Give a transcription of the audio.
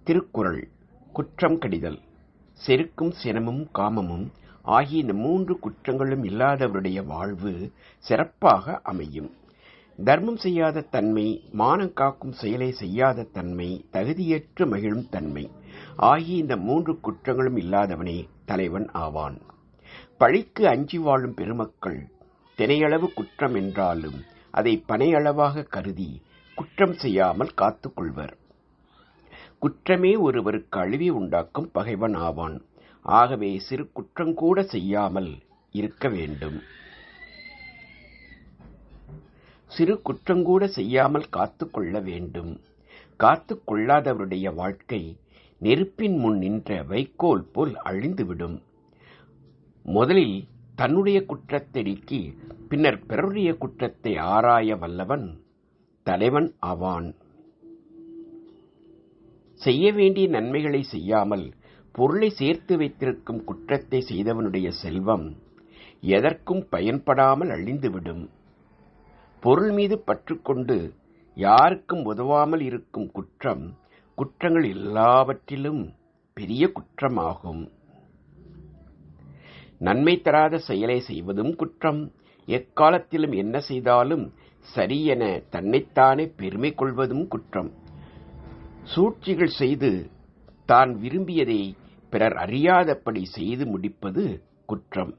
திருக்குறள். குற்றம் கடிதல். செருக்கும் சினமும் காமமும் ஆகிய இந்த 3 குற்றங்களும் இல்லாதவருடைய வாழ்வு சிறப்பாக அமையும். தர்மம் செய்யாத தன்மை, மானம் காக்கும் செயலை செய்யாத தன்மை, தகுதியற்று மகிழும் தன்மை ஆகிய இந்த 3 குற்றங்களும் இல்லாதவனே தலைவன் ஆவான். பழிக்கு அஞ்சி வாழும் பெருமக்கள் தினையளவு குற்றம் என்றாலும் அதை பனையளவாக கருதி குற்றம் செய்யாமல் காத்துக் கொள்வர். குற்றமே ஒருவருக்கு அழிவை உண்டாக்கும் பகைவன் ஆவான். ஆகவே சிறு குற்றங்கூட செய்யாமல் இருக்க வேண்டும். சிறு குற்றங்கூட செய்யாமல் காத்து கொள்ள வேண்டும். காத்து கொள்ளாதவருடைய வாழ்க்கை நெருப்பின் முன் நின்ற வைக்கோல் போல் அழிந்துவிடும். முதலில் தன்னுடைய குற்றத்தை நீக்கி பின்னர் பிறருடைய குற்றத்தை ஆராய வல்லவன் தலைவன் ஆவான். செய்ய வேண்டிய நன்மைகளை செய்யாமல் பொருளை சேர்த்து வைத்திருக்கும் குற்றத்தை செய்தவனுடைய செல்வம் எதற்கும் பயன்படாமல் அழிந்துவிடும். பொருள் மீது பற்றுக்கொண்டு யாருக்கும் உதவாமல் இருக்கும் குற்றம் குற்றங்கள் எல்லாவற்றிலும் பெரிய குற்றமாகும். நன்மை தராத செயலை செய்வதும் குற்றம். எக்காலத்திலும் என்ன செய்தாலும் சரியென தன்னைத்தானே பெருமை கொள்வதும் குற்றம். சூழ்ச்சிகள் செய்து தான் விரும்பியதை பிறர் அறியாதபடி செய்து முடிப்பது குற்றம்.